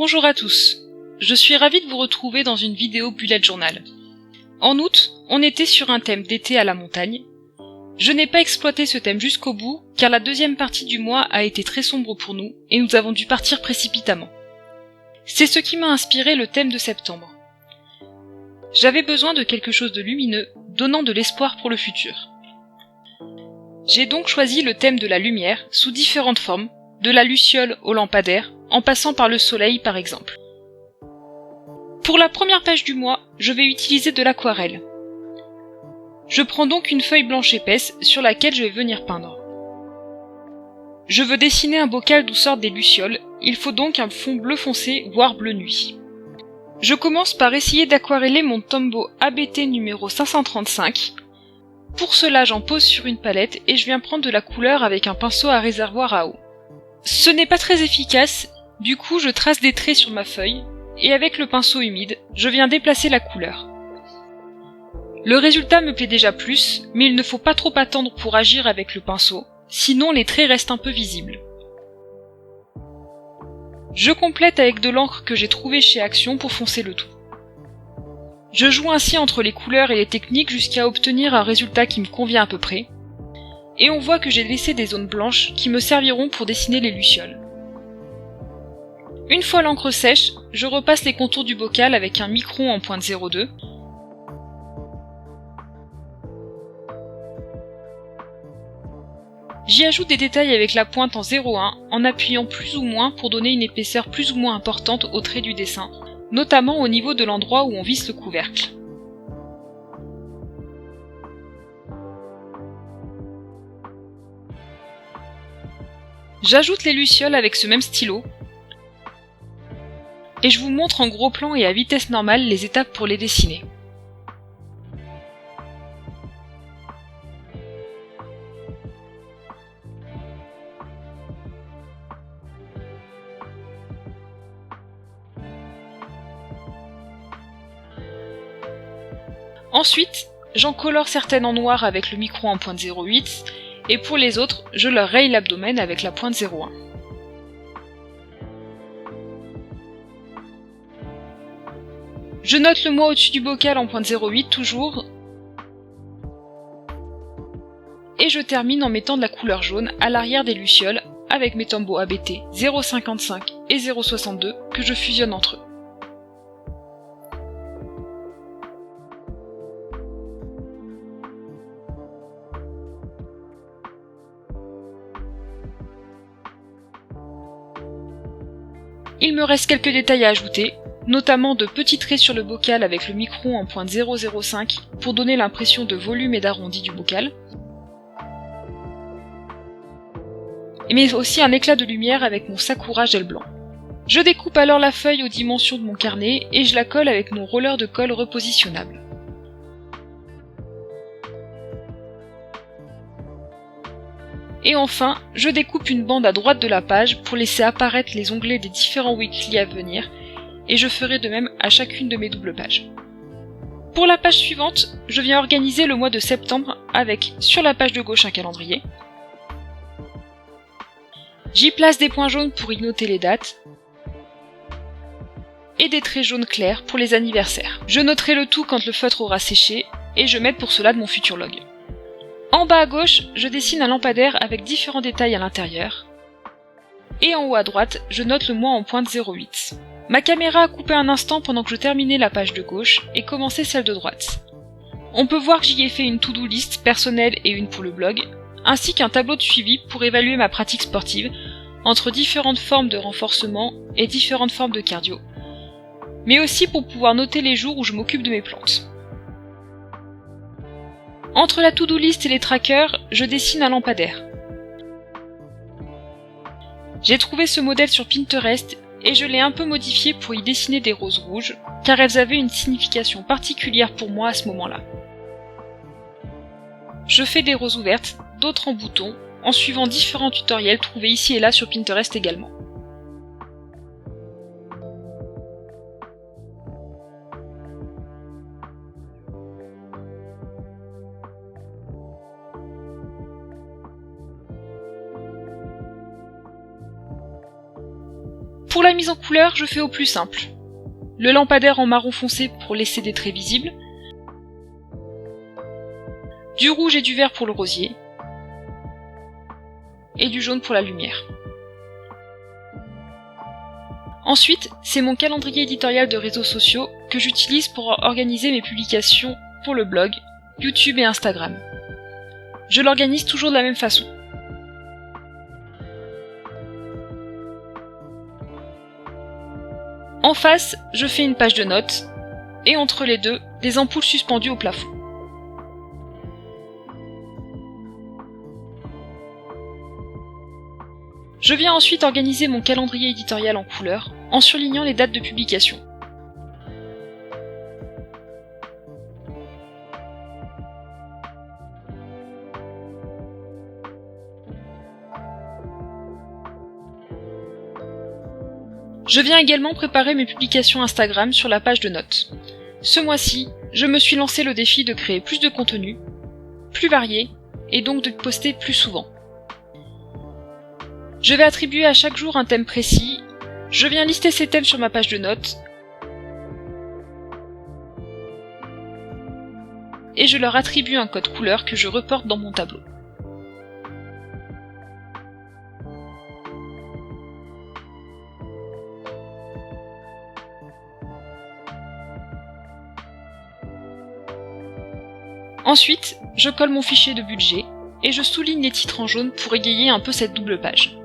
Bonjour à tous, je suis ravie de vous retrouver dans une vidéo bullet journal. En août, on était sur un thème d'été à la montagne. Je n'ai pas exploité ce thème jusqu'au bout car la deuxième partie du mois a été très sombre pour nous et nous avons dû partir précipitamment. C'est ce qui m'a inspiré le thème de septembre. J'avais besoin de quelque chose de lumineux, donnant de l'espoir pour le futur. J'ai donc choisi le thème de la lumière sous différentes formes, de la luciole au lampadaire, en passant par le soleil par exemple. Pour la première page du mois, je vais utiliser de l'aquarelle. Je prends donc une feuille blanche épaisse sur laquelle je vais venir peindre. Je veux dessiner un bocal d'où sortent des lucioles, il faut donc un fond bleu foncé, voire bleu nuit. Je commence par essayer d'aquareller mon Tombow ABT numéro 535. Pour cela, j'en pose sur une palette et je viens prendre de la couleur avec un pinceau à réservoir à eau. Ce n'est pas très efficace, du coup je trace des traits sur ma feuille, et avec le pinceau humide, je viens déplacer la couleur. Le résultat me plaît déjà plus, mais il ne faut pas trop attendre pour agir avec le pinceau, sinon les traits restent un peu visibles. Je complète avec de l'encre que j'ai trouvée chez Action pour foncer le tout. Je joue ainsi entre les couleurs et les techniques jusqu'à obtenir un résultat qui me convient à peu près, et on voit que j'ai laissé des zones blanches qui me serviront pour dessiner les lucioles. Une fois l'encre sèche, je repasse les contours du bocal avec un micron en pointe 02. J'y ajoute des détails avec la pointe en 0,1 en appuyant plus ou moins pour donner une épaisseur plus ou moins importante au trait du dessin, notamment au niveau de l'endroit où on visse le couvercle. J'ajoute les lucioles avec ce même stylo, et je vous montre en gros plan et à vitesse normale les étapes pour les dessiner. Ensuite, j'en colore certaines en noir avec le micron en pointe 0,8 et pour les autres, je leur raye l'abdomen avec la pointe 0,1. Je note le mois au-dessus du bocal en pointe 0,8 toujours et je termine en mettant de la couleur jaune à l'arrière des lucioles avec mes Tombow ABT 0,55 et 0,62 que je fusionne entre eux. Il me reste quelques détails à ajouter, notamment de petits traits sur le bocal avec le micron en pointe 0,05 pour donner l'impression de volume et d'arrondi du bocal, mais aussi un éclat de lumière avec mon Sakura gel blanc. Je découpe alors la feuille aux dimensions de mon carnet et je la colle avec mon roller de colle repositionnable. Et enfin, je découpe une bande à droite de la page pour laisser apparaître les onglets des différents weekly à venir, et je ferai de même à chacune de mes doubles pages. Pour la page suivante, je viens organiser le mois de septembre avec, sur la page de gauche, un calendrier. J'y place des points jaunes pour y noter les dates, et des traits jaunes clairs pour les anniversaires. Je noterai le tout quand le feutre aura séché, et je m'aide pour cela de mon futur log. En bas à gauche, je dessine un lampadaire avec différents détails à l'intérieur. Et en haut à droite, je note le mois en pointe 0,8. Ma caméra a coupé un instant pendant que je terminais la page de gauche et commençais celle de droite. On peut voir que j'y ai fait une to-do list personnelle et une pour le blog, ainsi qu'un tableau de suivi pour évaluer ma pratique sportive entre différentes formes de renforcement et différentes formes de cardio, mais aussi pour pouvoir noter les jours où je m'occupe de mes plantes. Entre la to-do list et les trackers, je dessine un lampadaire. J'ai trouvé ce modèle sur Pinterest et je l'ai un peu modifié pour y dessiner des roses rouges, car elles avaient une signification particulière pour moi à ce moment-là. Je fais des roses ouvertes, d'autres en boutons, en suivant différents tutoriels trouvés ici et là sur Pinterest également. Pour la mise en couleur, je fais au plus simple. Le lampadaire en marron foncé pour laisser des traits visibles, du rouge et du vert pour le rosier, et du jaune pour la lumière. Ensuite, c'est mon calendrier éditorial de réseaux sociaux que j'utilise pour organiser mes publications pour le blog, YouTube et Instagram. Je l'organise toujours de la même façon. En face, je fais une page de notes, et entre les deux, des ampoules suspendues au plafond. Je viens ensuite organiser mon calendrier éditorial en couleur, en surlignant les dates de publication. Je viens également préparer mes publications Instagram sur la page de notes. Ce mois-ci, je me suis lancé le défi de créer plus de contenu, plus varié, et donc de poster plus souvent. Je vais attribuer à chaque jour un thème précis, je viens lister ces thèmes sur ma page de notes, et je leur attribue un code couleur que je reporte dans mon tableau. Ensuite, je colle mon fichier de budget et je souligne les titres en jaune pour égayer un peu cette double page.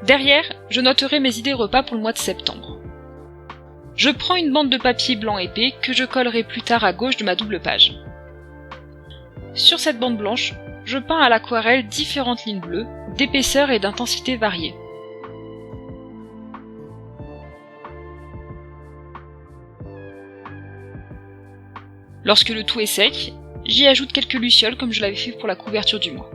Derrière, je noterai mes idées repas pour le mois de septembre. Je prends une bande de papier blanc épais que je collerai plus tard à gauche de ma double page. Sur cette bande blanche, je peins à l'aquarelle différentes lignes bleues, d'épaisseur et d'intensité variées. Lorsque le tout est sec, j'y ajoute quelques lucioles comme je l'avais fait pour la couverture du mois.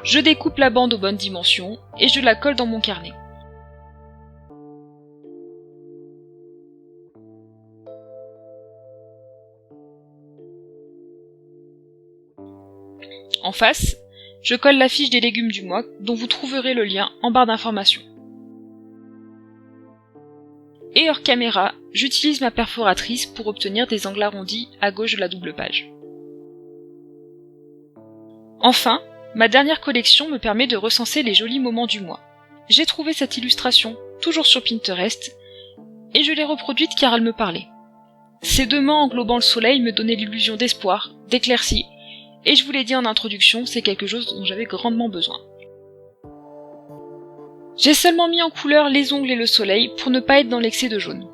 Je découpe la bande aux bonnes dimensions et je la colle dans mon carnet. En face, je colle la fiche des légumes du mois dont vous trouverez le lien en barre d'informations. Et hors caméra, j'utilise ma perforatrice pour obtenir des angles arrondis à gauche de la double page. Enfin, ma dernière collection me permet de recenser les jolis moments du mois. J'ai trouvé cette illustration, toujours sur Pinterest, et je l'ai reproduite car elle me parlait. Ces deux mains englobant le soleil me donnaient l'illusion d'espoir, d'éclaircie, et je vous l'ai dit en introduction, c'est quelque chose dont j'avais grandement besoin. J'ai seulement mis en couleur les ongles et le soleil pour ne pas être dans l'excès de jaune.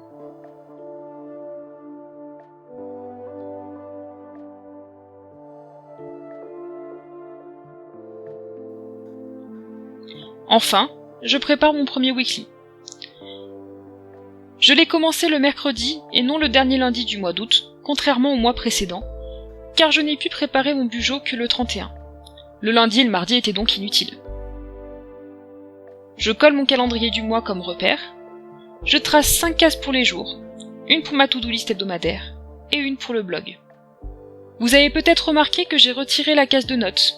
Enfin, je prépare mon premier weekly. Je l'ai commencé le mercredi et non le dernier lundi du mois d'août, contrairement au mois précédent, car je n'ai pu préparer mon bugeot que le 31. Le lundi et le mardi étaient donc inutiles. Je colle mon calendrier du mois comme repère. Je trace 5 cases pour les jours, une pour ma to-do list hebdomadaire et une pour le blog. Vous avez peut-être remarqué que j'ai retiré la case de notes.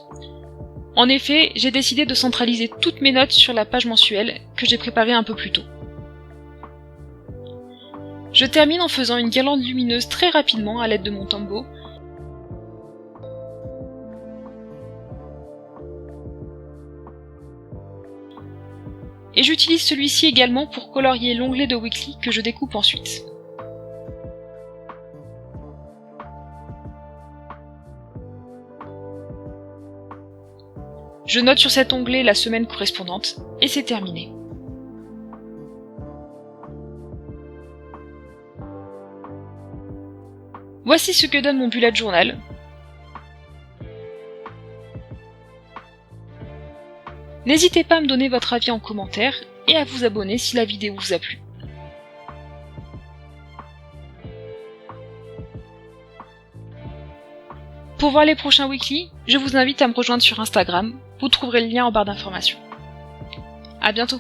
En effet, j'ai décidé de centraliser toutes mes notes sur la page mensuelle que j'ai préparée un peu plus tôt. Je termine en faisant une guirlande lumineuse très rapidement à l'aide de mon Tombow. Et j'utilise celui-ci également pour colorier l'onglet de Weekly que je découpe ensuite. Je note sur cet onglet la semaine correspondante, et c'est terminé. Voici ce que donne mon bullet journal. N'hésitez pas à me donner votre avis en commentaire et à vous abonner si la vidéo vous a plu. Pour voir les prochains weekly, je vous invite à me rejoindre sur Instagram, vous trouverez le lien en barre d'informations. À bientôt.